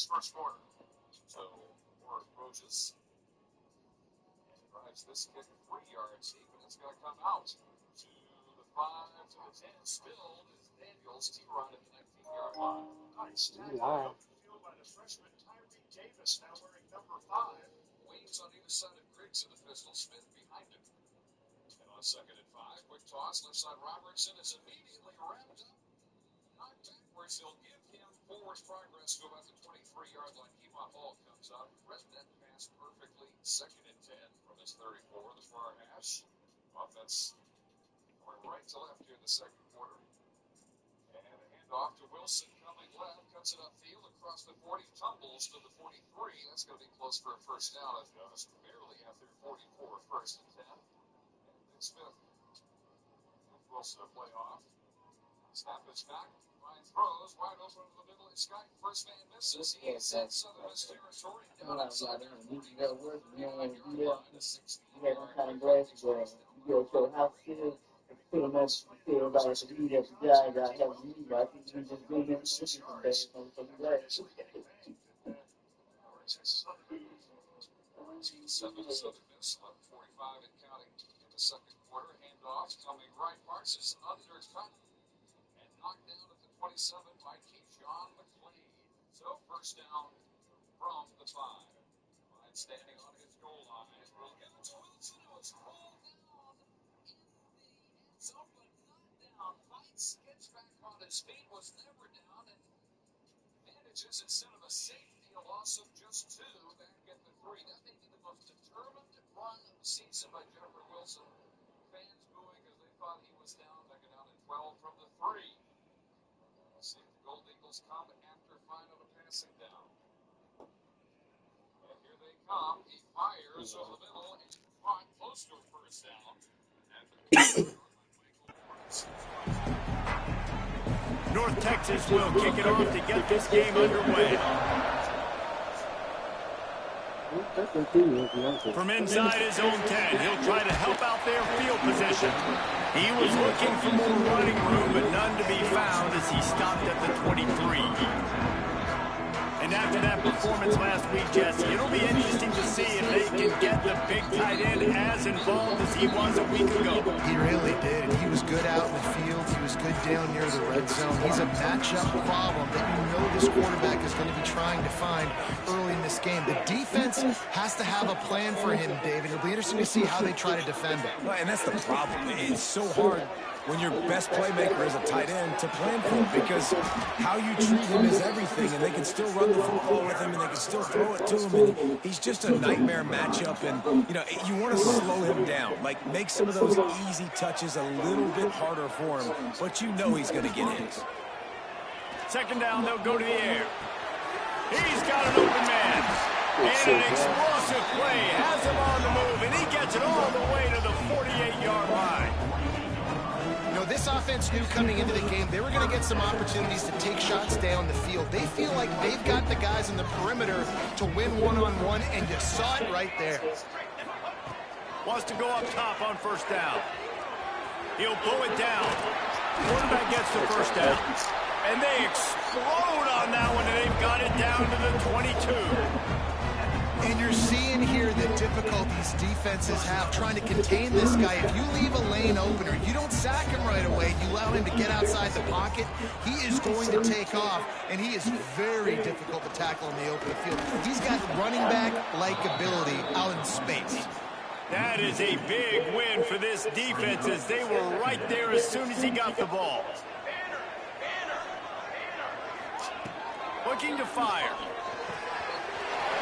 this first quarter. So, Moore approaches. Drives this kick 3 yards deep, and it's going to come out to the 5, to the 10. Spilled is Daniels. T-Rod at the 19-yard line. Nice tackle out the field by the freshman Tyree Davis, now wearing number 5. Wings on either side of Griggs in the pistol. Smith behind him. And on 2nd and 5, quick toss. Left side Robertson is immediately wrapped up. Not backwards. He'll give him forward progress to about the 23-yard line. Kemon Hall comes up. Read that pass perfectly. 2nd and 10 from his 34, the far hash. Offense going right to left here in the second quarter. And a handoff to Wilson coming left. Cuts it upfield across the 40. Tumbles to the 43. That's going to be close for a first down. It does. Barely after 44. 1st and 10. And Nick Smith and Wilson to play off. Snap is back. Ryan throws wide open to the middle. It's Scott. First man misses. He's in Southern Miss territory. Down inside their 40. You got to work. You don't want to do that. You got to kind of glasses on. You go to a house field. Pretty much feel like the lead of the guy that has me. I think we just go get the city from there. Southern Miss left 45 and counting in the second quarter. Handoffs coming right. Parsons undercut and knocked down at the 27 by Keyshawn McLean. So first down from the 5. Ryan standing on his goal line. We'll give it to Wilson, who was rolled down in the end zone, but not down. Fights, gets back on his feet, was never down, and manages, instead of a safety, a loss of just 2, back at the 3. That may be the most determined run of the season by Jeffrey Wilson. Fans booing as they thought he was down, back down at 12 from the 3. We'll see if the Gold Eagles come after final a passing down. And here they come. He fires over the middle and caught close to a first down. North Texas will kick it off to get this game underway. From inside his own 10, he'll try to help out their field position. He was looking for more running room, but none to be found as he stopped at the 23. And after that performance last week, Jesse, it'll be interesting to see if they can get the big tight end as involved as he was a week ago. He really did, and he was good out in the field. He was good down near the red zone. He's a matchup problem that you know this quarterback is going to be trying to find early in this game. The defense has to have a plan for him, David. It'll be interesting to see how they try to defend him. Well, and that's the problem. It's so hard when your best playmaker is a tight end to plan for him, because how you treat him is everything, and they can still run the football with him, and they can still throw it to him, and he's just a nightmare matchup, and, you know, you want to slow him down, like make some of those easy touches a little bit harder for him, but you know he's going to get his. Second down, they'll go to the air. He's got an open man, and an explosive play has him on the move, and he gets it all the way to the 48-yard line. You know, this offense knew coming into the game they were going to get some opportunities to take shots down the field. They feel like they've got the guys in the perimeter to win one-on-one, and you saw it right there. Wants to go up top on first down. He'll blow it down. Quarterback gets the first down. And they explode on that one, and they've got it down to the 22. And you're seeing here the difficulties defenses have trying to contain this guy. If you leave a lane open or you don't sack him right away, you allow him to get outside the pocket, he is going to take off, and he is very difficult to tackle in the open field. He's got running back-like ability out in space. That is a big win for this defense, as they were right there as soon as he got the ball. Looking to fire.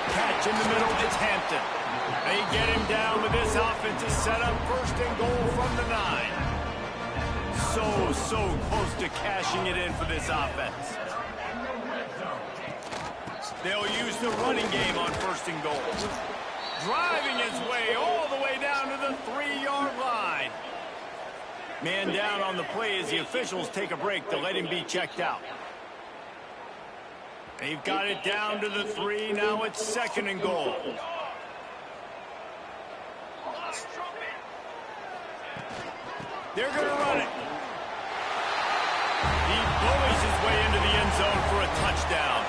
Catch in the middle, it's Hampton. They get him down with this offensive setup. First and goal from the 9. So close to cashing it in for this offense. They'll use the running game on first and goal. Driving his way all the way down to the 3-yard line. Man down on the play as the officials take a break to let him be checked out. They've got it down to the 3. Now it's second and goal. They're going to run it. He bullies his way into the end zone for a touchdown.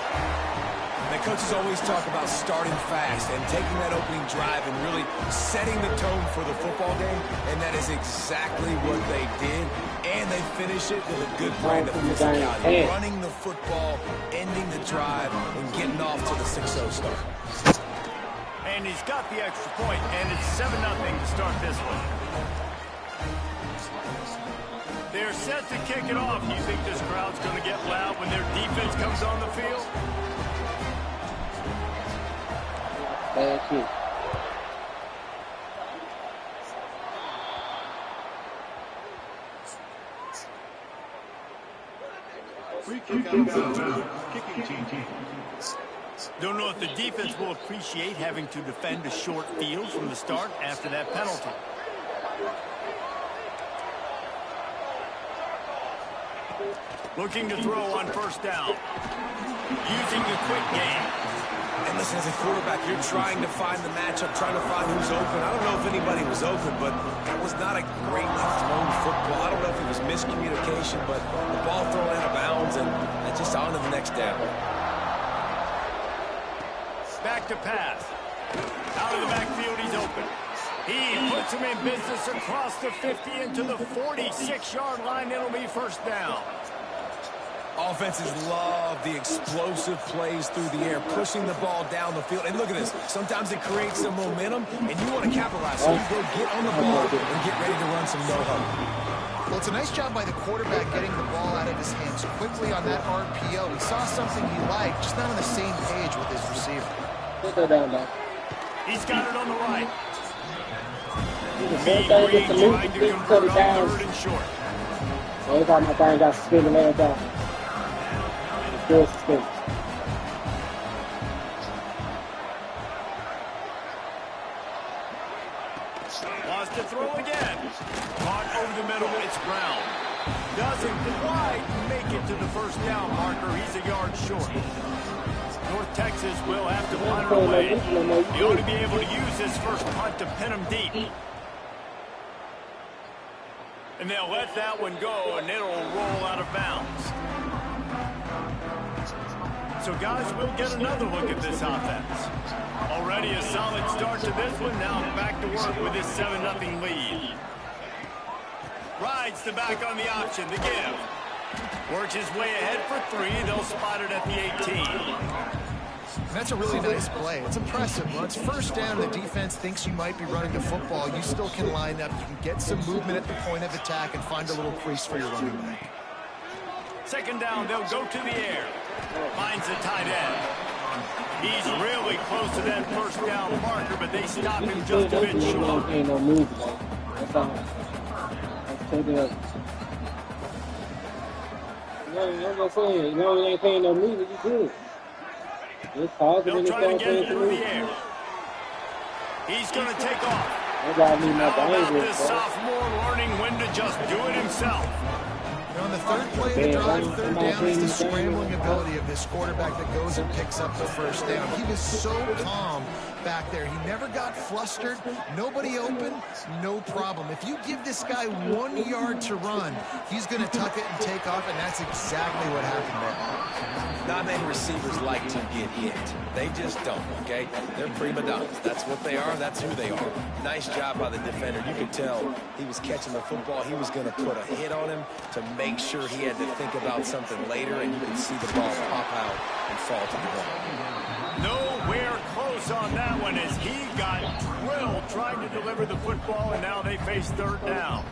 The coaches always talk about starting fast and taking that opening drive and really setting the tone for the football game, and that is exactly what they did, and they finish it with a good brand of physicality. Running the football, ending the drive, and getting off to the 6-0 start. And he's got the extra point, and it's 7-0 to start this one. They're set to kick it off. You think this crowd's going to get loud when their defense comes on the field? Bad kick. Don't know if the defense will appreciate having to defend a short field from the start after that penalty. Looking to throw on first down. Using the quick game. And listen, as a quarterback, you're trying to find the matchup, trying to find who's open. I don't know if anybody was open, but that was not a greatly thrown football. I don't know if it was miscommunication, but the ball thrown out of bounds and just on to the next down. Back to pass. Out of the backfield, he's open. He puts him in business across the 50 into the 46-yard line. It'll be first down. Offenses love the explosive plays through the air, pushing the ball down the field. And look at this. Sometimes it creates some momentum, and you want to capitalize. So you go get on the ball and get ready to run some no-huddle. Well, it's a nice job by the quarterback getting the ball out of his hands quickly on that RPO. He saw something he liked, just not on the same page with his receiver. He's got it on the right. Green trying to convert on 3rd and short. Every time my thing got suspended last time. Still suspended. Wants to throw again. Caught over the middle. It's Brown. Doesn't quite make it to the first down marker. He's a yard short. North Texas will have to find a way. He ought to be able to use his first punt to pin him deep. And they'll let that one go, and it'll roll out of bounds. So, guys, we'll get another look at this offense. Already a solid start to this one. Now back to work with this 7-0 lead. Rides the back on the option, the give. Works his way ahead for 3. They'll spot it at the 18. And that's a really nice play. It's impressive. Well, it's first down. The defense thinks you might be running the football. You still can line up. You can get some movement at the point of attack and find a little crease for your running back. Second down, they'll go to the air. Finds the tight end. He's really close to that first down marker, but they stop him just a bit short. Ain't no move, though. That's all. Let's take it up. I'm just saying, you know, he ain't paying no music, you good. They'll try to get it through the air. He's going to take off. How about this sophomore learning when to just do it himself? On the third play of the drive, third down is the scrambling ability of this quarterback that goes and picks up the first down. He was so calm back there. He never got flustered. Nobody open, no problem. If you give this guy 1 yard to run, he's going to tuck it and take off, and that's exactly what happened there. Not many receivers like to get hit. They just don't, okay? They're prima donnas. That's what they are. That's who they are. Nice job by the defender. You could tell he was catching the football. He was going to put a hit on him to make sure he had to think about something later, and you could see the ball pop out and fall to the ground. Nowhere close on that one as he got drilled trying to deliver the football, and now they face third down.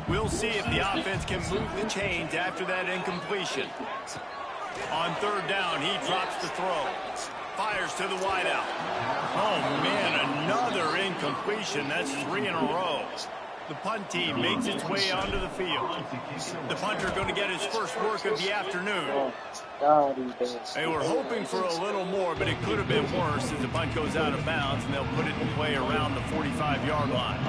We'll see if the offense can move the chains after that incompletion. On third down, he drops the throw. Fires to the wideout. Oh, man, another incompletion. That's 3 in a row. The punt team makes its way onto the field. The punter going to get his first work of the afternoon. They were hoping for a little more, but it could have been worse as the punt goes out of bounds, and they'll put it in play around the 45-yard line.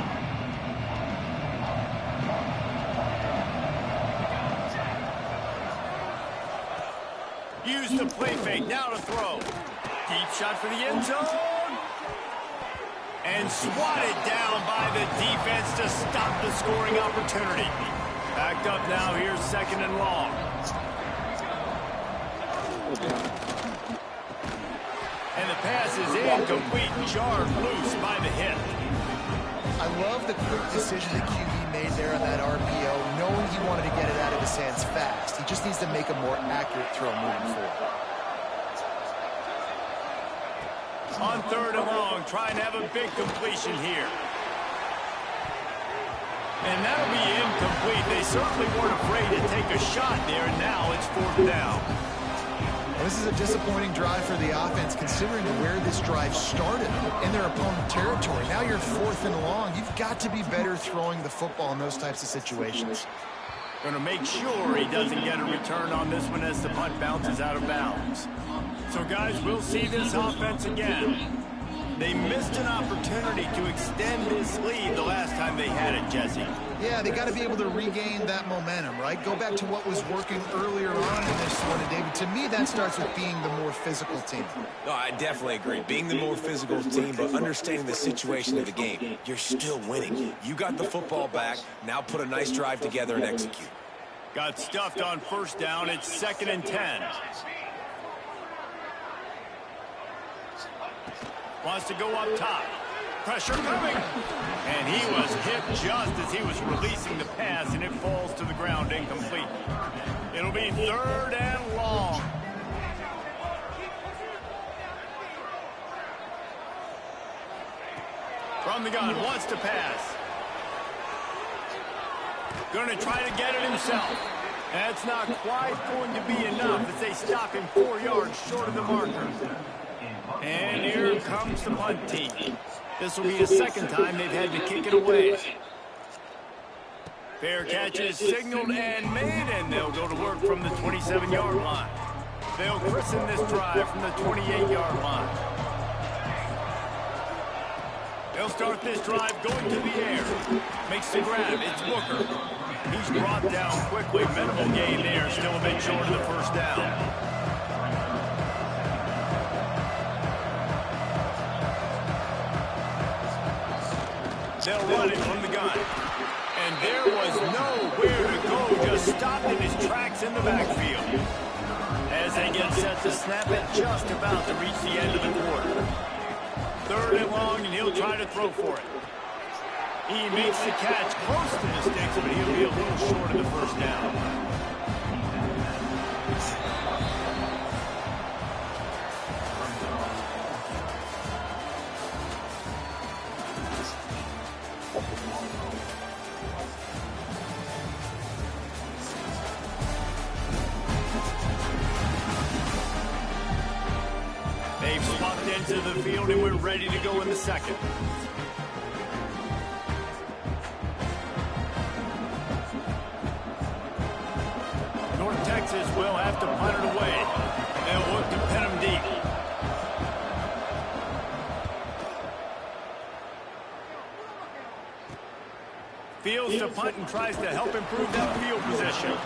Use the play fake, now to throw. Deep shot for the end zone. And swatted down by the defense to stop the scoring opportunity. Backed up now, here's 2nd and long. pass is incomplete, jarred loose by the hit. I love the quick decision that QB made there on that RPO, knowing he wanted to get it out of his hands fast. He just needs to make a more accurate throw moving forward. On 3rd and long, trying to have a big completion here. And that'll be incomplete. They certainly weren't afraid to take a shot there, and now it's 4th down. Well, this is a disappointing drive for the offense, considering where this drive started in their opponent territory. Now you're 4th and long. You've got to be better throwing the football in those types of situations. Going to make sure he doesn't get a return on this one as the punt bounces out of bounds. So, guys, we'll see this offense again. They missed an opportunity to extend this lead the last time they had it, Jesse. Yeah, they got to be able to regain that momentum, right? Go back to what was working earlier on in this one. And, David, to me, that starts with being the more physical team. No, I definitely agree. Being the more physical team, but understanding the situation of the game. You're still winning. You got the football back. Now put a nice drive together and execute. Got stuffed on 1st down. It's 2nd and 10. Wants to go up top. Pressure coming. And he was hit just as he was releasing the pass, and it falls to the ground incomplete. It'll be 3rd and long. From the gun, wants to pass. Going to try to get it himself. That's not quite going to be enough as they stop him 4 yards short of the marker. And here comes the punt team. This will be the 2nd time they've had to kick it away. Fair catch is signaled and made, and they'll go to work from the 27-yard line. They'll christen this drive from the 28-yard line. They'll start this drive going to the air. Makes the grab. It's Booker. He's brought down quickly. Minimal gain there. Still a bit short of the 1st down. They'll run it from the gun. And there was nowhere to go, just stopped in his tracks in the backfield. As they get set to snap it, just about to reach the end of the quarter. 3rd and long, and he'll try to throw for it. He makes the catch close to the sticks, but he'll be a little short of the 1st down. They've swapped into the field, and we're ready to go in the 2nd. North Texas will have to punt it away. They'll look to pin him deep. Fields to punt and tries to help improve that field position.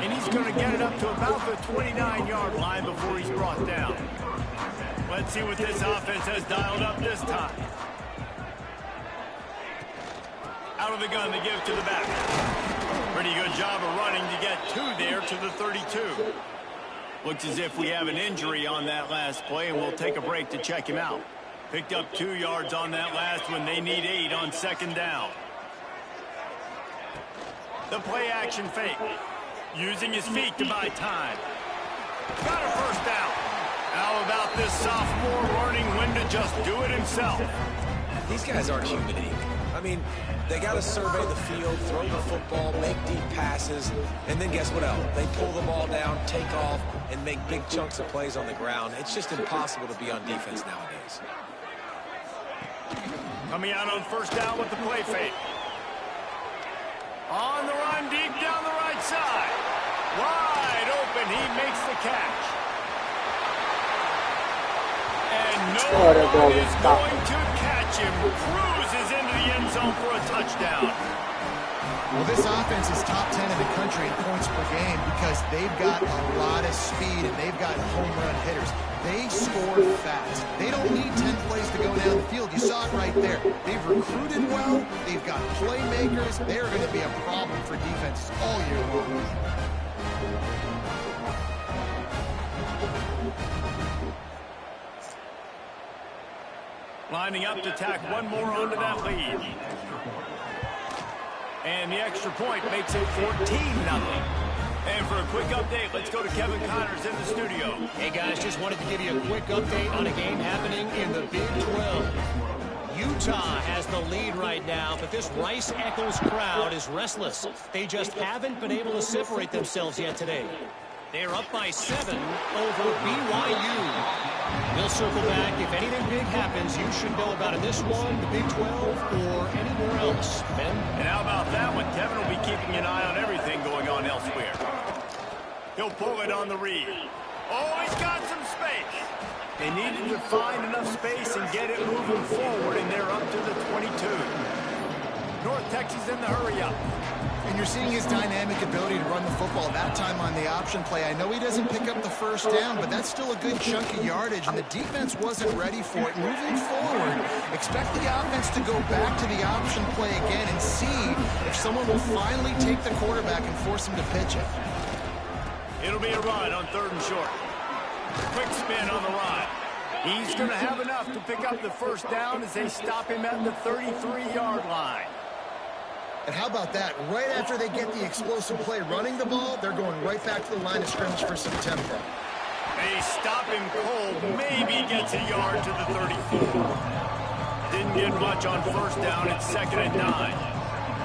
And he's going to get it up to about the 29-yard line before he's brought down. Let's see what this offense has dialed up this time. Out of the gun, they give to the back. Pretty good job of running to get 2 there to the 32. Looks as if we have an injury on that last play, and we'll take a break to check him out. Picked up 2 yards on that last one. They need 8 on 2nd down. The play action fake. Using his feet to buy time. Got a 1st down. How about this sophomore learning when to just do it himself? These guys aren't human beings. I mean, they got to survey the field, throw the football, make deep passes, and then guess what else? They pull the ball down, take off, and make big chunks of plays on the ground. It's just impossible to be on defense nowadays. Coming out on 1st down with the play fake. On the run, deep down the right side. Wide open, he makes the catch. And no one is going to catch him. Cruises into the end zone for a touchdown. Well, this offense is top 10 in the country in points per game because they've got a lot of speed and they've got home run hitters. They score fast. They don't need 10 plays to go down the field. You saw it right there. They've recruited well. They've got playmakers. They're going to be a problem for defenses all year long. Lining up to tack one more onto that lead. And the extra point makes it 14-0. And for a quick update, let's go to Kevin Connors in the studio. Hey, guys, just wanted to give you a quick update on a game happening in the Big 12. Utah has the lead right now, but this Rice-Eccles crowd is restless. They just haven't been able to separate themselves yet today. They're up by 7 over BYU. We'll circle back. If anything big happens, you should know about in this one, the Big 12, or anywhere else. Ben? And how about that one? Kevin will be keeping an eye on everything going on elsewhere. He'll pull it on the read. Oh, he's got some space. They needed to find enough space and get it moving forward, and they're up to the 22. North Texas in the hurry-up. And you're seeing his dynamic ability to run the football, that time on the option play. I know he doesn't pick up the first down, but that's still a good chunk of yardage, and the defense wasn't ready for it. Moving forward, expect the offense to go back to the option play again and see if someone will finally take the quarterback and force him to pitch it. It'll be a run on 3rd and short. Quick spin on the run. He's going to have enough to pick up the first down as they stop him at the 33-yard line. And how about that? Right after they get the explosive play running the ball, they're going right back to the line of scrimmage for some tempo. They stop him cold. Maybe gets a yard to the 34. Didn't get much on first down. It's 2nd and 9.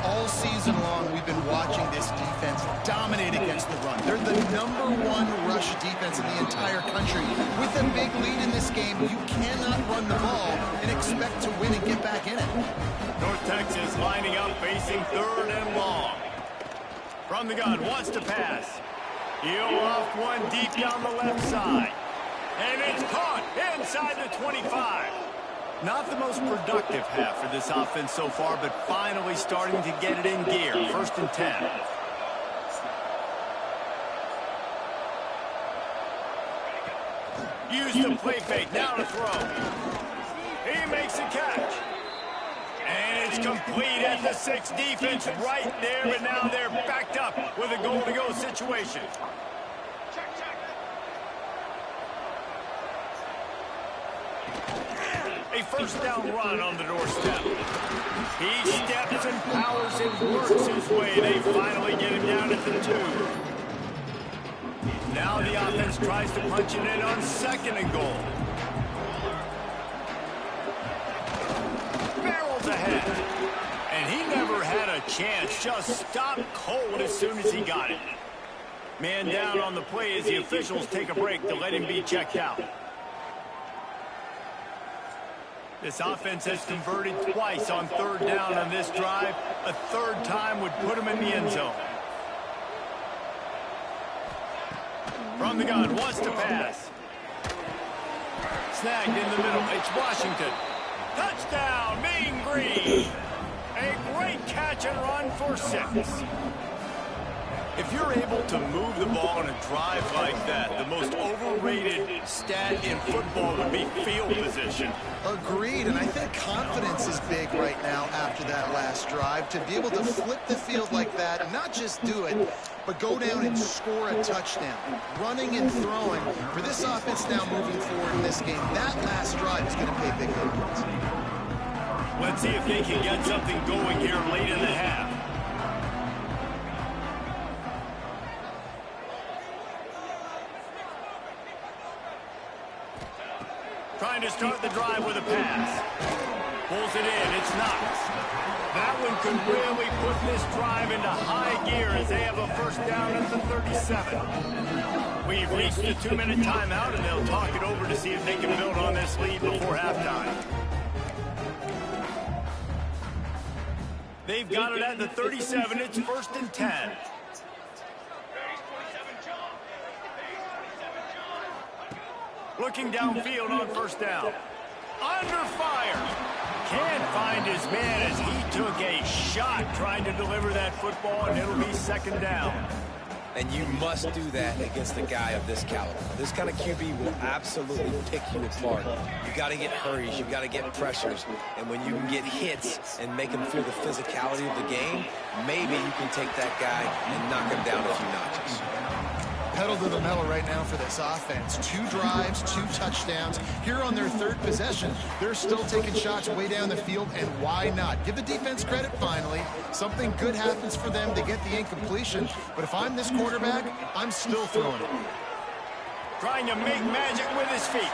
All season long, we've been watching this defense dominate against the run. They're the #1 rush defense in the entire country. With a big lead in this game, you cannot run the ball and expect to win and get back in it. North Texas lining up, facing 3rd and long. From the gun, wants to pass. He'll off one deep down the left side. And it's caught inside the 25. Not the most productive half for this offense so far, but finally starting to get it in gear. 1st and 10. Use the play fake, now to throw. He makes a catch. And it's complete at the 6. Defense right there, but now they're backed up with a goal-to-go situation. A first down run on the doorstep. He steps and powers and works his way. They finally get him down at the 2. Now the offense tries to punch it in on 2nd and goal. Barrels ahead. And he never had a chance. Just stopped cold as soon as he got it. Man down on the play as the officials take a break to let him be checked out. This offense has converted twice on 3rd down on this drive. A 3rd time would put him in the end zone. From the gun, wants to pass. Snagged in the middle. It's Washington. Touchdown, Mean Green. A great catch and run for 6. If you're able to move the ball in a drive like that, the most overrated stat in football would be field position. Agreed, and I think confidence is big right now after that last drive. To be able to flip the field like that, and not just do it, but go down and score a touchdown. Running and throwing. For this offense now moving forward in this game, that last drive is going to pay big dividends. Let's see if they can get something going here late in the half. Trying to start the drive with a pass. Pulls it in. It's Knox. That one could really put this drive into high gear as they have a first down at the 37. We've reached the 2-minute timeout, and they'll talk it over to see if they can build on this lead before halftime. They've got it at the 37. It's 1st and 10. Looking downfield on first down. Under fire. Can't find his man as he took a shot trying to deliver that football, and it'll be 2nd down. And you must do that against a guy of this caliber. This kind of QB will absolutely pick you apart. You got to get hurries. You got to get pressures. And when you can get hits and make him feel the physicality of the game, maybe you can take that guy and knock him down a few notches. pedal to the metal right now for this offense. 2 drives, 2 touchdowns. Here on their 3rd possession, they're still taking shots way down the field, and why not? Give the defense credit finally. Something good happens for them to get the incompletion, but if I'm this quarterback, I'm still throwing it. Trying to make magic with his feet.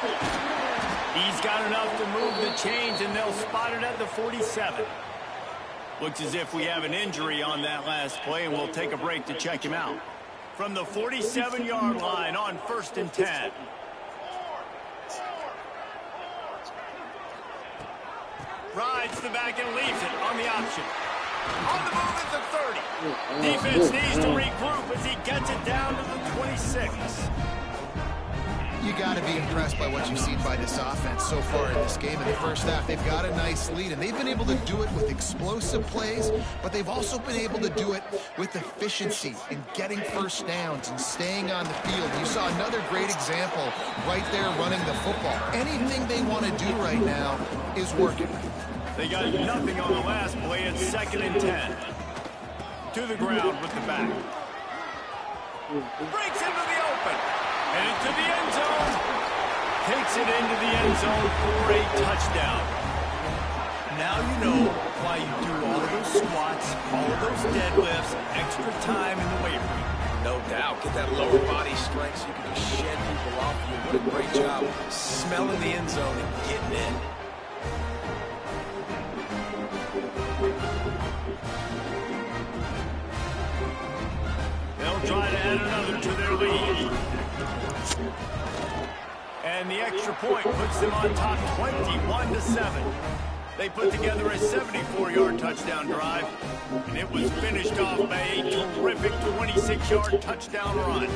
He's got enough to move the chains, and they'll spot it at the 47. Looks as if we have an injury on that last play, and we'll take a break to check him out. From the 47-yard line on 1st and 10. Rides the back and leaves it on the option. On the move at the 30. Defense needs to regroup as he gets it down to the 26. You got to be impressed by what you've seen by this offense so far in this game. In the first half, they've got a nice lead, and they've been able to do it with explosive plays, but they've also been able to do it with efficiency and getting first downs and staying on the field. You saw another great example right there running the football. Anything they want to do right now is working. They got nothing on the last play at 2nd and 10. To the ground with the back. Breaks into the open. And into the end zone. Takes it into the end zone for a touchdown. Now you know why you do all of those squats, all of those deadlifts, extra time in the weight room. No doubt. Get that lower body strength so you can just shed people off you. What a great job smelling the end zone and getting in. They'll try to add another to their lead. And the extra point puts them on top 21-7. They put together a 74-yard touchdown drive, and it was finished off by a terrific 26-yard touchdown run.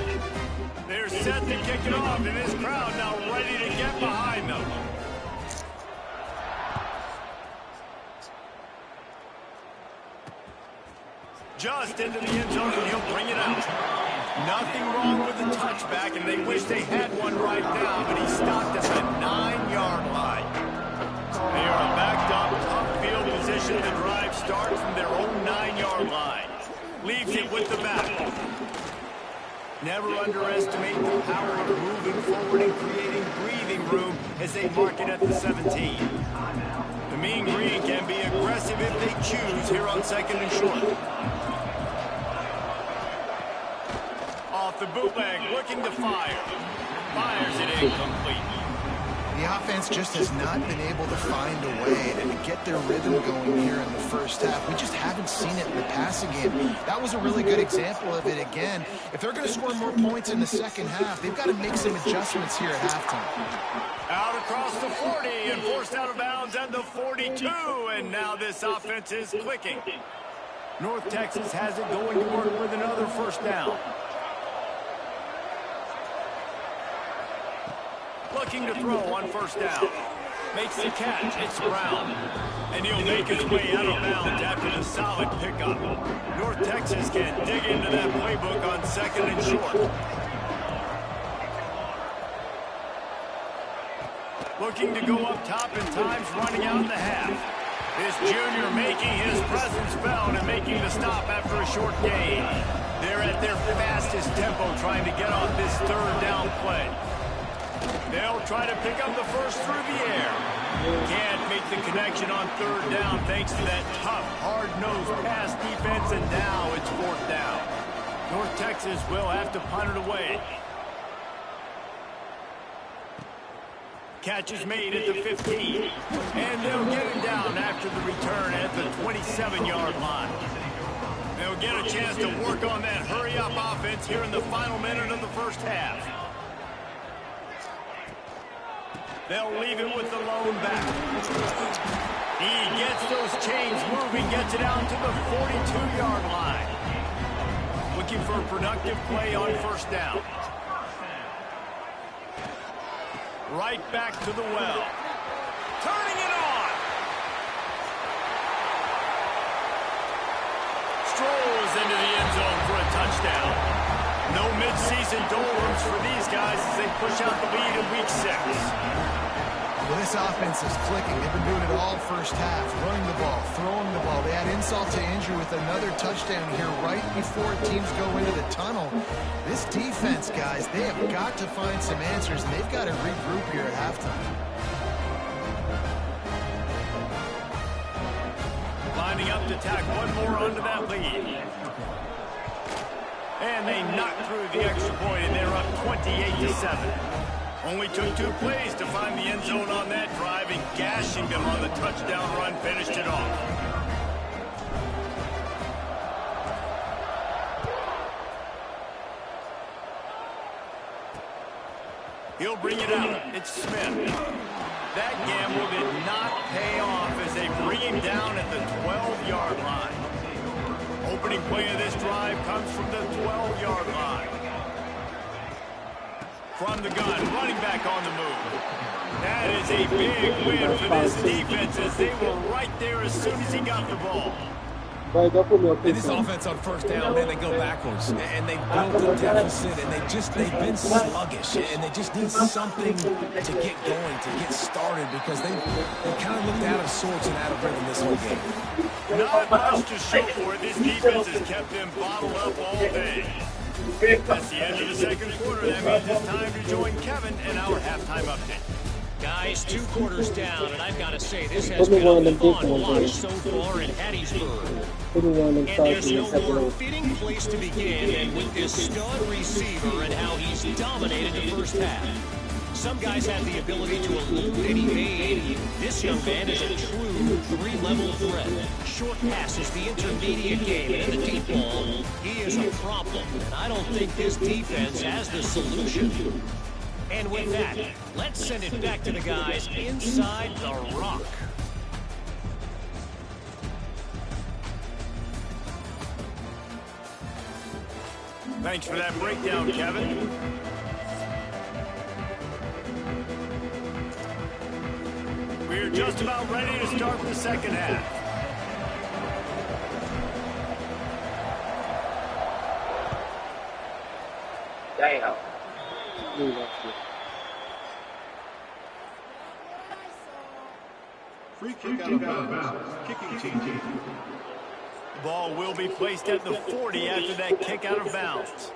They're set to kick it off, and this crowd now ready to get behind them. Just into the end zone, and he'll bring it out. Nothing wrong with the touchback, and they wish they had one right now, but he stopped at the 9-yard line. They are backed up, tough field position. The drive starts from their own 9-yard line. Leaves it with the back. Never underestimate the power of moving forward and creating breathing room as they mark it at the 17. The Mean Green can be aggressive if they choose here on 2nd and short. Off the bootleg, looking to fire. Fires it incomplete. The offense just has not been able to find a way to get their rhythm going here in the first half. We just haven't seen it in the passing game. That was a really good example of it again. If they're going to score more points in the second half, they've got to make some adjustments here at halftime. Out across the 40 and forced out of bounds at the 42, and now this offense is clicking. North Texas has it going to work with another first down. Looking to throw on first down. Makes the catch. It's Brown. And he'll make his way out of bounds after the solid pickup. North Texas can dig into that playbook on 2nd and short. Looking to go up top in times running out in the half. This junior making his presence felt and making the stop after a short gain. They're at their fastest tempo trying to get off this 3rd down play. They'll try to pick up the first through the air. Can't make the connection on 3rd down thanks to that tough, hard-nosed pass defense, and now it's 4th down. North Texas will have to punt it away. Catch is made at the 15. And they'll get him down after the return at the 27-yard line. They'll get a chance to work on that hurry-up offense here in the final minute of the first half. They'll leave it with the lone back. He gets those chains moving, gets it out to the 42-yard line. Looking for a productive play on first down. Right back to the well. Turning it on. Strolls into the end zone for a touchdown. No midseason doldrums for these guys as they push out the lead in week 6. Well, this offense is clicking. They've been doing it all first half, running the ball, throwing the ball. They add insult to injury with another touchdown here right before teams go into the tunnel. This defense, guys, they have got to find some answers, and they've got to regroup here at halftime. Lining up to tack one more onto that lead. And they knocked through the extra point, and they're up 28-7. Only took 2 plays to find the end zone on that drive, and gashing them on the touchdown run finished it off. He'll bring it out. It's Smith. That gamble did not pay off as they bring him down at the 12-yard line. Opening play of this drive comes from the 12-yard line. From the gun, running back on the move. That is a big win for this defense as they were right there as soon as he got the ball. And this offense on first down, man, they go backwards. And they built a deficit, and they've been sluggish. And they just need something to get going, to get started, because they kind of looked out of sorts and out of rhythm this whole game. Not much to show for it. This defense has kept them bottled up all day. That's the end of the second quarter. That means it's time to join Kevin in our halftime update. Guys, 2 quarters down, and I've got to say, this has been a fun watch so far in Hattiesburg. And there's no more fitting place to begin than with this stud receiver and how he's dominated the first half. Some guys have the ability to elude and evade. This young man is a true 3-level threat. Short passes, the intermediate game, and in the deep ball, he is a problem. And I don't think this defense has the solution. And with that, let's send it back to the guys inside the rock. Thanks for that breakdown, Kevin. We're just about ready to start the second half. Damn. Free kick out of bounds. Kicking team. The ball will be placed at the 40 after that kick out of bounds.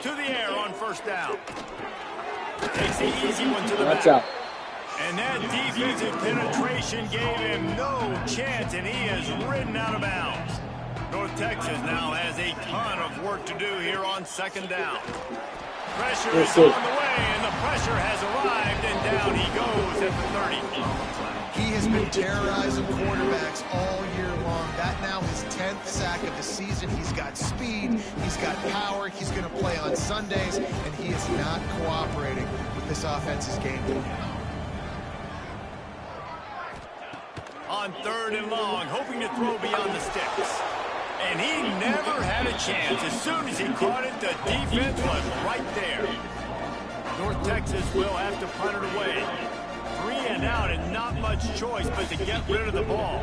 To the air on first down. Takes the easy one to the back. And that defensive penetration gave him no chance, and he is ridden out of bounds. North Texas now has a ton of work to do here on second down. Pressure is on the way, and the pressure has arrived, and down he goes at the 30. He has been terrorizing quarterbacks all year long. That now his 10th sack of the season. He's got speed, he's got power, he's going to play on Sundays, and he is not cooperating with this offense's game plan. On 3rd and long, hoping to throw beyond the sticks. And he never had a chance. As soon as he caught it, the defense was right there. North Texas will have to punt it away. 3 and out and not much choice but to get rid of the ball.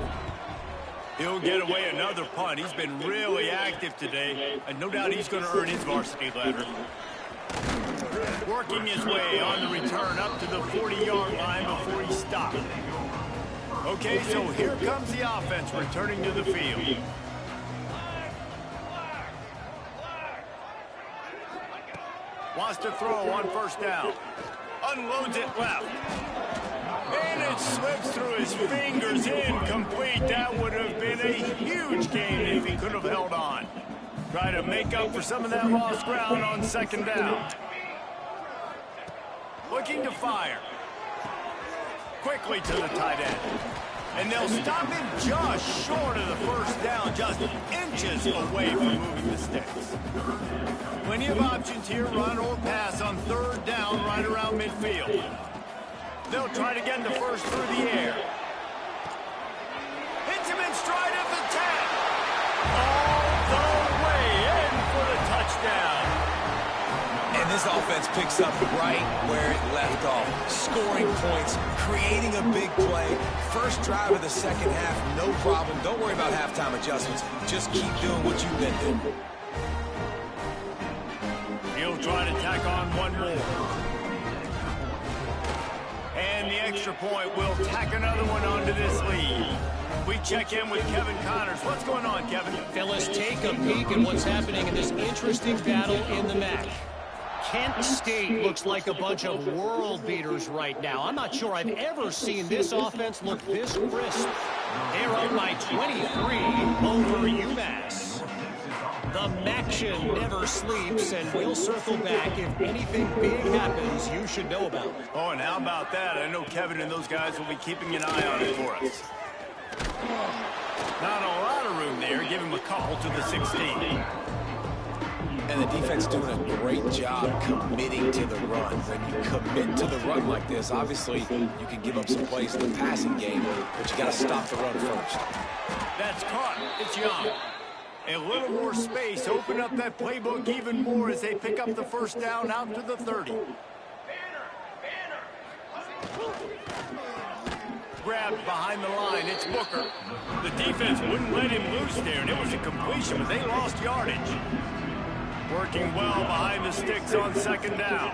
He'll get away another punt. He's been really active today, and no doubt he's going to earn his varsity letter. Working his way on the return up to the 40-yard line before he stopped. Okay, so here comes the offense returning to the field. Wants to throw on first down. Unloads it left. And it slips through his fingers, incomplete. That would have been a huge gain if he could have held on. Try to make up for some of that lost ground on second down. Looking to fire. Quickly to the tight end. And they'll stop him just short of the first down, just inches away from moving the sticks. Plenty of options here, run or pass on 3rd down right around midfield. They'll try to get the first through the air. Hits him in stride at the 10. All the way in for the touchdown. And this offense picks up right where it left off. Scoring points, creating a big play. First drive of the second half, no problem. Don't worry about halftime adjustments. Just keep doing what you've been doing. extra point will tack another one onto this lead. We check in with Kevin Connors. What's going on, Kevin? Fellas, take a peek at what's happening in this interesting battle in the MAC. Kent State looks like a bunch of world beaters right now. I'm not sure I've ever seen this offense look this crisp. They're up by 23 over UMass. The Maction never sleeps, and we'll circle back if anything big happens you should know about. Oh, and how about that? I know Kevin and those guys will be keeping an eye on it for us. Not a lot of room there. Give him a couple to the 16. And the defense doing a great job committing to the run. When you commit to the run like this, obviously you can give up some plays in the passing game, but you got to stop the run first. That's caught. It's Young. A little more space. Open up that playbook even more as they pick up the first down out to the 30. Grabbed behind the line. It's Booker. The defense wouldn't let him loose there, and it was a completion, but they lost yardage. Working well behind the sticks on second down.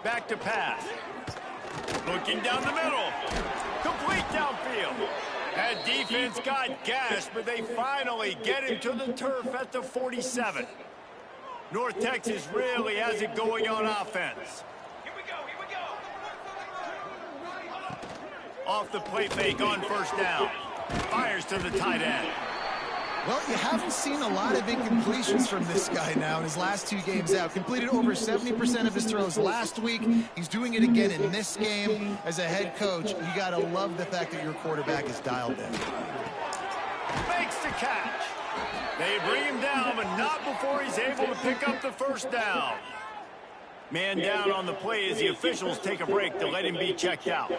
Back to pass. Looking down the middle. Complete downfield. That defense got gashed, but they finally get him to the turf at the 47. North Texas really has it going on offense. Here we go. Off the play fake on first down. Fires to the tight end. Well, you haven't seen a lot of incompletions from this guy now in his last 2 games out. Completed over 70% of his throws last week. He's doing it again in this game. As a head coach, you got to love the fact that your quarterback is dialed in. Makes the catch. They bring him down, but not before he's able to pick up the first down. Man down on the play as the officials take a break to let him be checked out.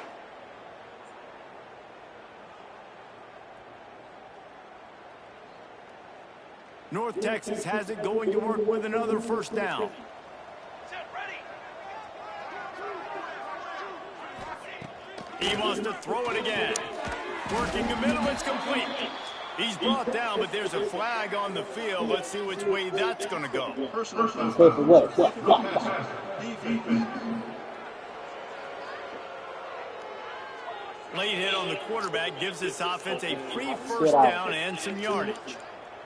North Texas has it going to work with another first down. He wants to throw it again. Working the middle, it's complete. He's brought down, but there's a flag on the field. Let's see which way that's going to go. Late hit on the quarterback gives this offense a free first down and some yardage.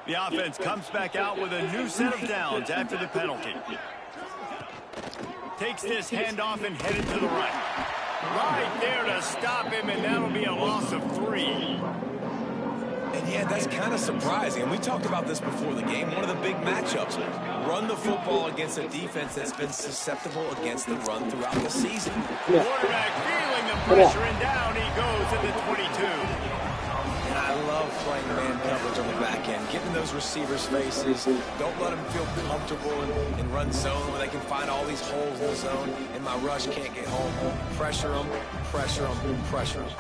The offense comes back out with a new set of downs after the penalty. Takes this handoff and headed to the right. Right there to stop him, and that'll be a loss of 3. And yeah, that's kind of surprising. And we talked about this before the game. One of the big matchups. Run the football against a defense that's been susceptible against the run throughout the season. Quarterback feeling the pressure, and down he goes at the 22. And I love playing man coverage on the back end, getting those receivers' faces. Don't let them feel comfortable in run zone where they can find all these holes in the zone, and my rush can't get home. Pressure them, pressure them, pressure them.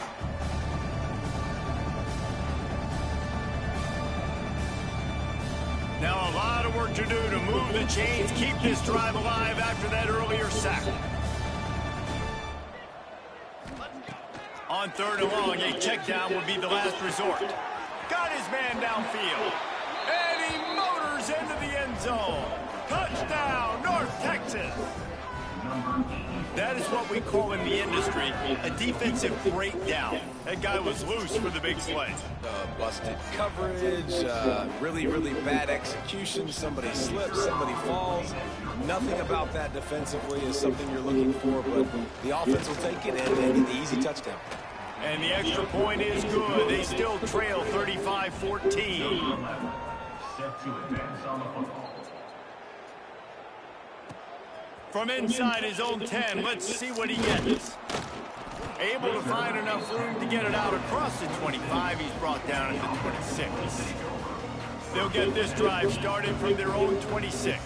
Now a lot of work to do to move the chains, keep this drive alive after that earlier sack. On third and long, a check down would be the last resort. Got his man downfield. And he motors into the end zone. Touchdown, North Texas. That is what we call in the industry a defensive breakdown. That guy was loose for the big play. Busted coverage, really, really bad execution. Somebody slips, somebody falls. Nothing about that defensively is something you're looking for, but the offense will take it and get the easy touchdown. And the extra point is good. They still trail 35-14. From inside his own 10, let's see what he gets. Able to find enough room to get it out across the 25. He's brought down at the 26. They'll get this drive started from their own 26.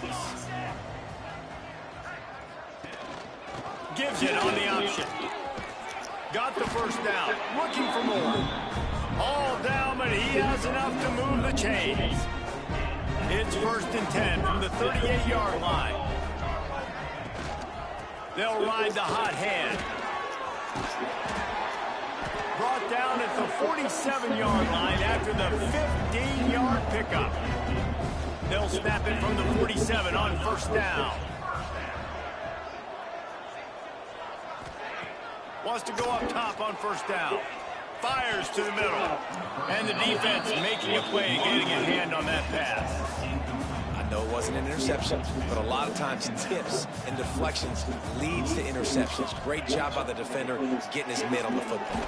Gives it on the option. Got the first down. Looking for more. All down, but he has enough to move the chains. It's 1st and 10 from the 38-yard line. They'll ride the hot hand. Brought down at the 47-yard line after the 15-yard pickup. They'll snap it from the 47 on first down. Wants to go up top on first down. Fires to the middle. And the defense making a play, getting a hand on that pass. I know it wasn't an interception, but a lot of times tips and deflections leads to interceptions. Great job by the defender getting his mitt on the football.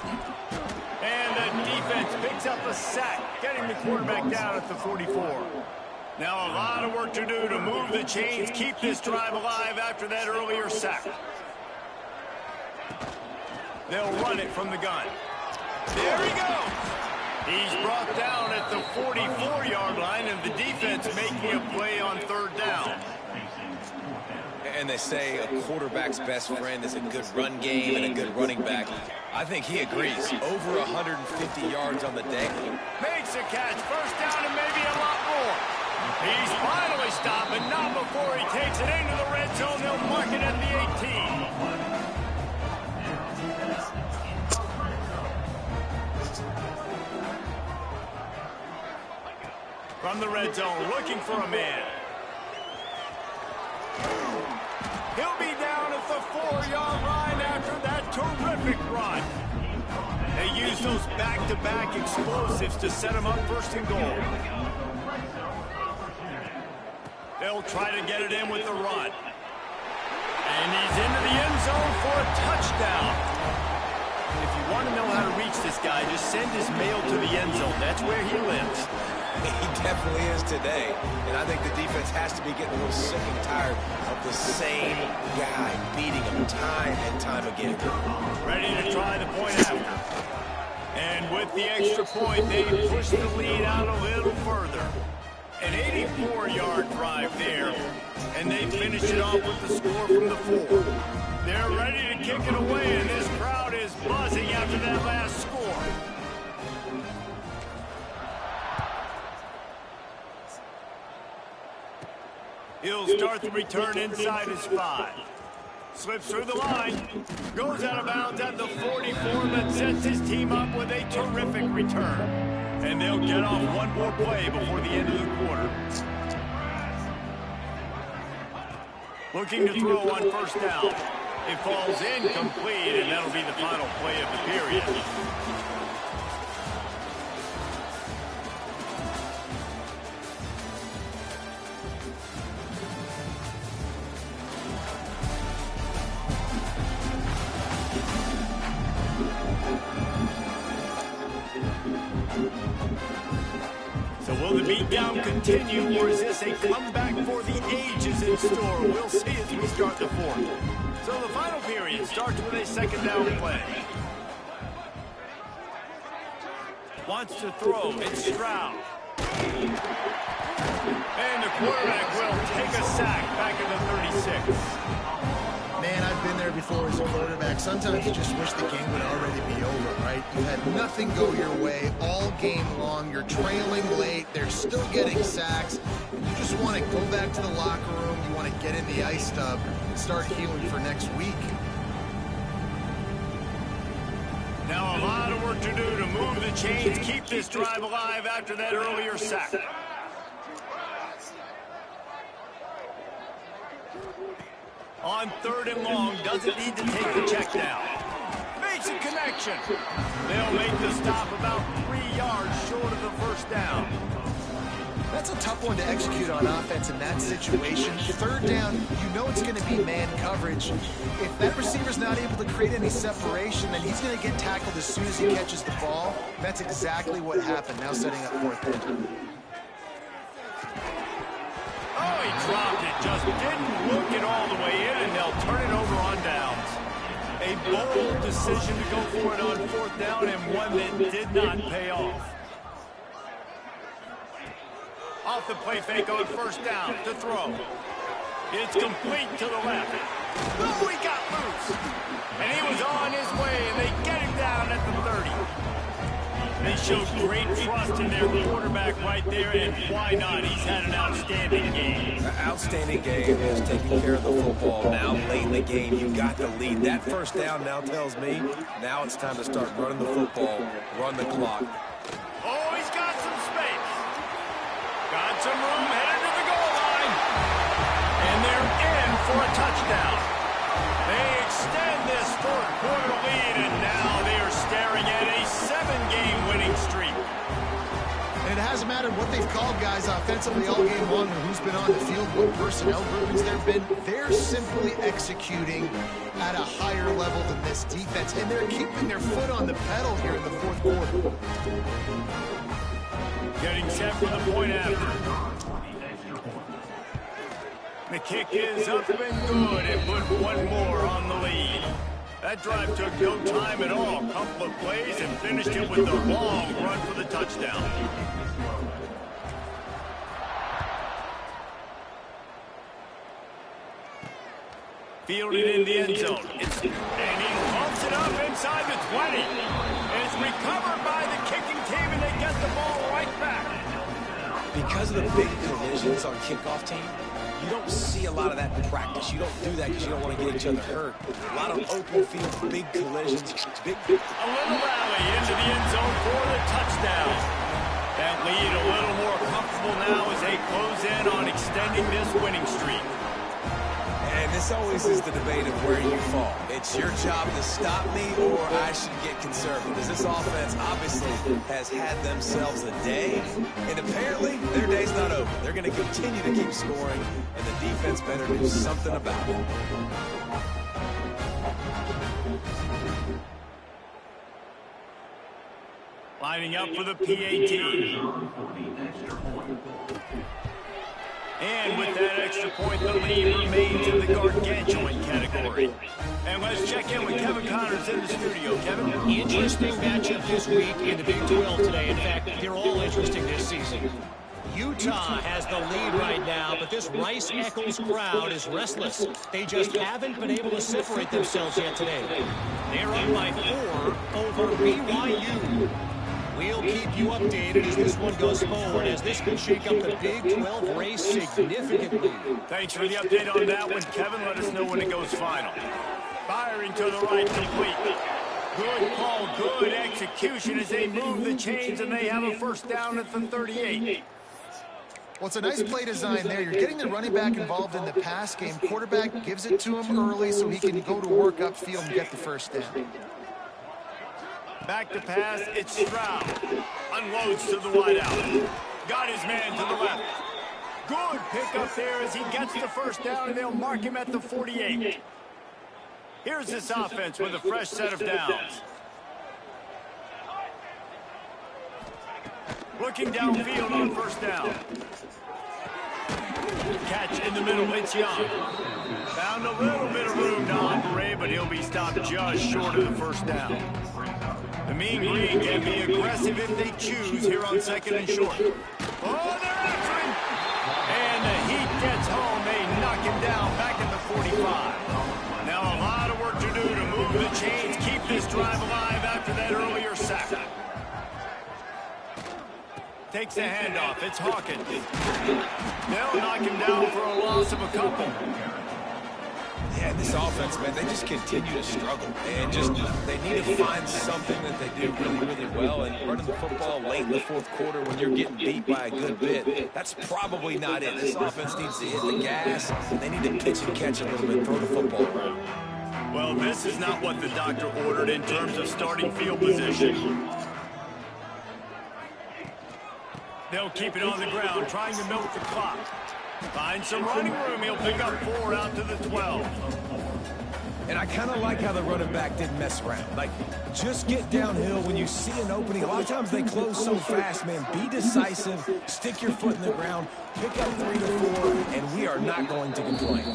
And the defense picks up a sack, getting the quarterback down at the 44. Now a lot of work to do to move the chains, keep this drive alive after that earlier sack. They'll run it from the gun. There he goes. He's brought down at the 44-yard line, and the defense making a play on third down. And they say a quarterback's best friend is a good run game and a good running back. I think he agrees. Over 150 yards on the day. Makes a catch. First down and maybe a lot more. He's finally stopped, but not before he takes it into the red zone. They'll mark it at the 18. From the red zone, looking for a man. He'll be down at the 4-yard line after that terrific run. They use those back-to-back explosives to set him up first and goal. They'll try to get it in with the run. And he's into the end zone for a touchdown. If you want to know how to reach this guy, just send his mail to the end zone. That's where he lives. He definitely is today. And I think the defense has to be getting a little sick and tired of the same guy beating him time and time again. Ready to try the point after. And with the extra point, they push the lead out a little further. An 84-yard drive there. And they finish it off with the score from the 4. They're ready to kick it away, and this crowd is buzzing after that last score. He'll start the return inside his 5. Slips through the line. Goes out of bounds at the 44, but sets his team up with a terrific return. And they'll get off one more play before the end of the quarter. Looking to throw on first down. It falls incomplete, and that'll be the final play of the period. So will the beatdown continue, or is this a comeback for the ages in store? We'll see as we start the 4th. So the final period starts with a second down play. Wants to throw. It's Stroud. And the quarterback will take a sack back at the 36. Man, I've been there before as a quarterback. Sometimes you just wish the game would already be over, right? You had nothing go your way all game long. You're trailing late. They're still getting sacks. And you just want to go back to the locker room. You want to get in the ice tub and start healing for next week. Now a lot of work to do to move the chains, keep this drive alive after that earlier sack. On third and long, doesn't need to take the check down. Makes a connection. They'll make the stop about 3 yards short of the first down. That's a tough one to execute on offense in that situation. Third down, you know it's going to be man coverage. If that receiver's not able to create any separation, then he's going to get tackled as soon as he catches the ball. That's exactly what happened. Now setting up fourth down. Oh, he dropped it. Just didn't look it all the way in, and they'll turn it over on downs. A bold decision to go for it on fourth down, and one that did not pay off. Off the play fake on first down to throw. It's complete to the left. Oh, he got loose. And he was on his way, and they get him down at the 30. They showed great trust in their quarterback right there, and why not? He's had an outstanding game. Outstanding game is taking care of the football. Now late in the game, you got the lead. That first down now tells me now it's time to start running the football, run the clock. Oh, he's got some space. Got some room headed to the goal line. And they're in for a touchdown. They extend this fourth quarter lead matter what they've called guys offensively all game long or who's been on the field, what personnel groupings there have been, they're simply executing at a higher level than this defense, and they're keeping their foot on the pedal here in the fourth quarter. Getting set for the point after. The kick is up and good and put one more on the lead. That drive took no time at all. A couple of plays and finished it with a long run for the touchdown. Fielded in the end zone. And he pumps it up inside the 20. And it's recovered by the kicking team, and they get the ball right back. Because of the big collisions on kickoff team, you don't see a lot of that in practice. You don't do that because you don't want to get each other hurt. A lot of open field, big collisions. A little rally into the end zone for the touchdown. That lead a little more comfortable now as they close in on extending this winning streak. And this always is the debate of where you fall. It's your job to stop me or I should get conservative. Because this offense obviously has had themselves a day. And apparently their day's not over. They're going to continue to keep scoring. And the defense better do something about it. Lining up for the PAT. And with that extra point, the lead remains in the gargantuan category. And let's check in with Kevin Connors in the studio. Kevin? Interesting matchup this week in the Big 12 today. In fact, they're all interesting this season. Utah has the lead right now, but this Rice-Eccles crowd is restless. They just haven't been able to separate themselves yet today. They're up by 4 over BYU. We'll keep you updated as this one goes forward, as this could shake up the Big 12 race significantly. Thanks for the update on that one, Kevin. Let us know when it goes final. Firing to the right, complete. Good call, good execution as they move the chains, and they have a first down at the 38. Well, it's a nice play design there. You're getting the running back involved in the pass game. Quarterback gives it to him early so he can go to work upfield and get the first down. Back to pass, it's Stroud. Unloads to the wideout. Got his man to the left. Good pick up there as he gets the first down, and they'll mark him at the 48. Here's this offense with a fresh set of downs. Looking downfield on first down. Catch in the middle, it's Young. Found a little bit of room to operate, but he'll be stopped just short of the first down. The Mean Green can be aggressive if they choose here on second and short. Oh, they're after him! And the Heat gets home. They knock him down back at the 45. Now a lot of work to do to move the chains, keep this drive alive after that earlier sack. Takes the handoff. It's Hawkins. They'll knock him down for a loss of a couple. Yeah, this offense, man, they just continue to struggle. And just, they need to find something that they do really, really well. And running the football late in the fourth quarter when you're getting beat by a good bit, that's probably not it. This offense needs to hit the gas. They need to pitch and catch a little bit, throw the football around. Well, this is not what the doctor ordered in terms of starting field position. They'll keep it on the ground, trying to milk the clock. Find some running room. He'll pick up 4 out to the 12. And I kind of like how the running back didn't mess around. Like, just get downhill when you see an opening. A lot of times they close so fast, man. Be decisive. Stick your foot in the ground. Pick up 3 to 4, and we are not going to complain.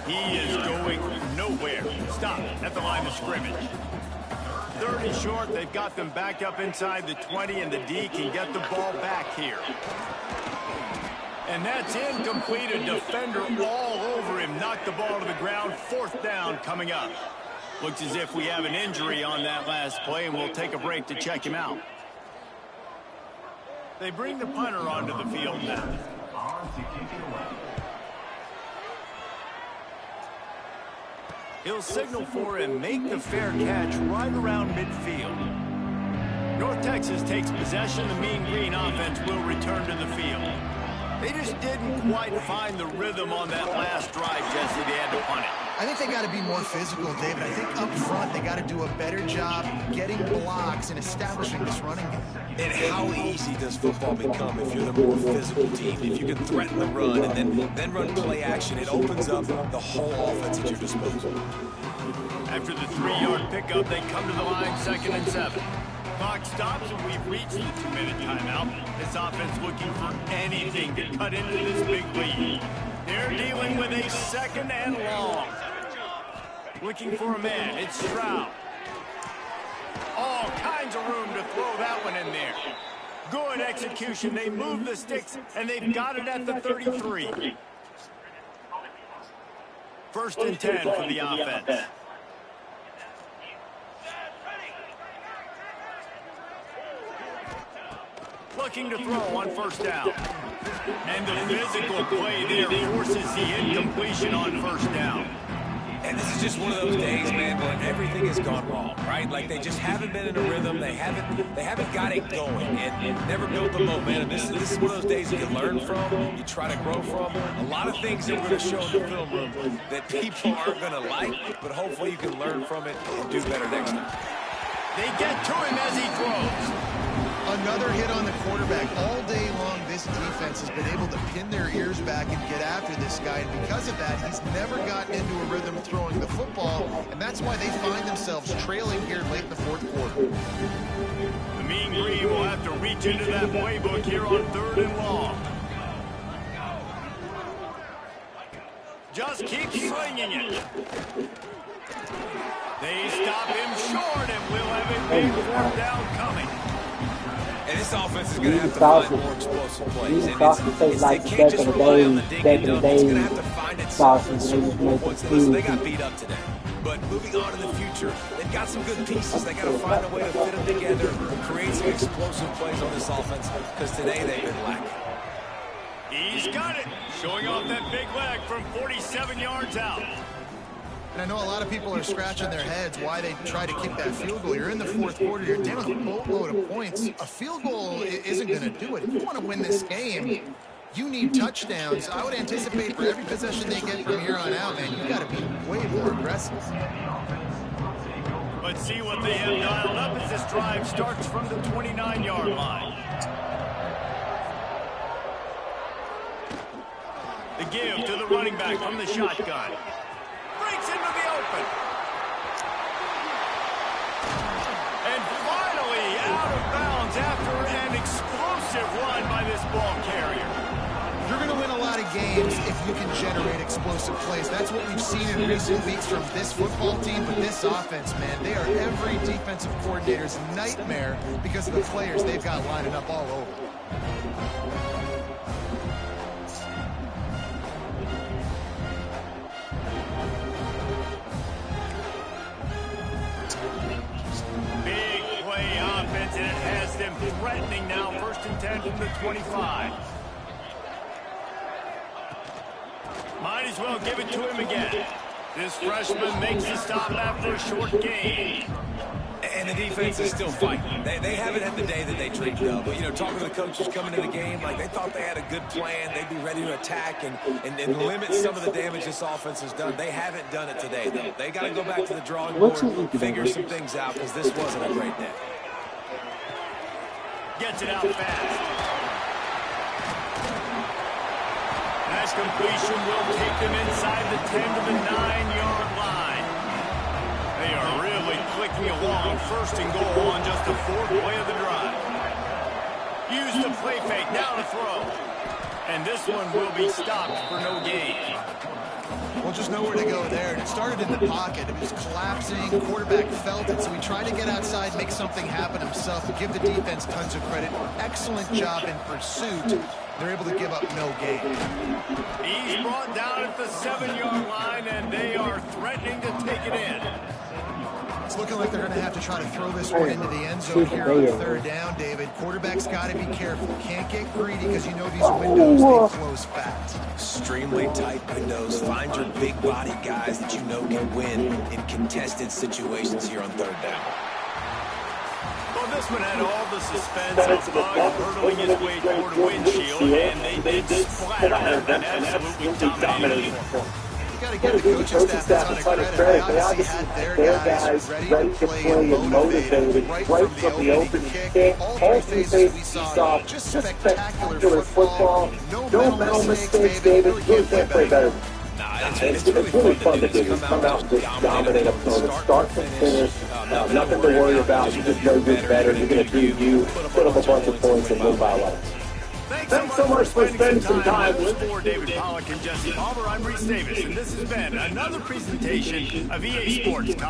He is going nowhere. Stop at the line of scrimmage. 30 short. They've got them back up inside the 20, and the D can get the ball back here. And that's incomplete. A defender all over him. Knocked the ball to the ground. 4th down coming up. Looks as if we have an injury on that last play, and we'll take a break to check him out. They bring the punter onto the field now. He'll signal for him, make the fair catch right around midfield. North Texas takes possession. The Mean Green offense will return to the field. They just didn't quite find the rhythm on that last drive, Jesse. They had to punt it. I think they got to be more physical, David. I think up front they got to do a better job getting blocks and establishing this running game. And how easy does football become if you're the more physical team? If you can threaten the run and then run play action, it opens up the whole offense at your disposal. After the 3-yard pickup, they come to the line 2nd and 7. Clock stops and we've reached the 2-minute timeout. This offense looking for anything to cut into this big lead. They're dealing with a 2nd and long. Looking for a man. It's Stroud. All kinds of room to throw that one in there. Good execution. They move the sticks, and they've got it at the 33. 1st and 10 for the offense. Looking to throw on 1st down. And the physical play there forces the incompletion on 1st down. And this is just one of those days, man, where everything has gone wrong, right? Like they just haven't been in a rhythm. They haven't got it going and never built the momentum. This is one of those days you can learn from, you try to grow from. A lot of things that we're going to show in the film room that people aren't going to like, but hopefully you can learn from it and do better next time. They get to him as he throws. Another hit on the quarterback. All day long, this defense has been able to pin their ears back and get after this guy. And because of that, he's never gotten into a rhythm throwing the football. And that's why they find themselves trailing here late in the 4th quarter. The Mean Green will have to reach into that playbook here on 3rd and long. Just keep slinging it. They stop him short, and we'll have a big 4th down coming. And this offense is going to have to find more explosive plays. And it can't just rely on the ding and dunk. It's going to have to find itself and score more points. Listen, they got beat up today. But moving on in the future, they've got some good pieces. They got to find a way to fit them together, create some explosive plays on this offense, because today they've been lacking. He's got it. Showing off that big leg from 47 yards out. And I know a lot of people are scratching their heads why they try to kick that field goal. You're in the 4th quarter. You're down a boatload of points. A field goal isn't going to do it. If you want to win this game, you need touchdowns. I would anticipate for every possession they get from here on out, man, you got to be way more aggressive. Let's see what they have dialed up as this drive starts from the 29-yard line. The give to the running back from the shotgun. Breaks into the open. And finally out of bounds after an explosive run by this ball carrier. You're going to win a lot of games if you can generate explosive plays. That's what we've seen in recent weeks from this football team, but this offense, man, they are every defensive coordinator's nightmare because of the players they've got lining up all over. And it has them threatening now. 1st and 10 from the 25. Might as well give it to him again. This freshman makes the stop after a short gain. And the defense is still fighting. They haven't had the day that they dreamed of. But, you know, talking to the coaches coming into the game, like they thought they had a good plan. They'd be ready to attack and limit some of the damage this offense has done. They haven't done it today, though. They got to go back to the drawing board, figure some things out, because this wasn't a great day. Gets it out fast. That completion will take them inside the 10 to the 9-yard line. They are really clicking along. 1st and goal on just the 4th play of the drive. Use the play fake. Now to throw. And this one will be stopped for no gain. Well, just nowhere to go there. And it started in the pocket. It was collapsing. Quarterback felt it, so he tried to get outside, make something happen himself. Give the defense tons of credit. Excellent job in pursuit. They're able to give up no gain. He's brought down at the 7-yard line, and they are threatening to take it in. It's looking like they're going to have to try to throw this one into the end zone here on 3rd down, David. Quarterback's got to be careful. Can't get greedy because you know these windows, they close fast. Extremely tight windows. Find your big body guys that you know can win in contested situations here on 3rd down. Well, this one had all the suspense of Bug hurtling his way toward a windshield, and they did splatter him and absolutely dominated him. got to give the coaching staff a ton of credit. They obviously had their guys ready to play and motivated right from the opening kick. All three phases we saw just spectacular football. No mental mistakes, David. You can't play better. It's really fun to do. Come out and just dominate opponents, start to finish. Nothing to worry about. You just know you're better. You're going to do you, put up a bunch of points, and win by a lot. Thanks so much for spending some time with us. For David Pollack and Jesse Palmer, I'm Reese Davis, and this has been another presentation of EA Sports College.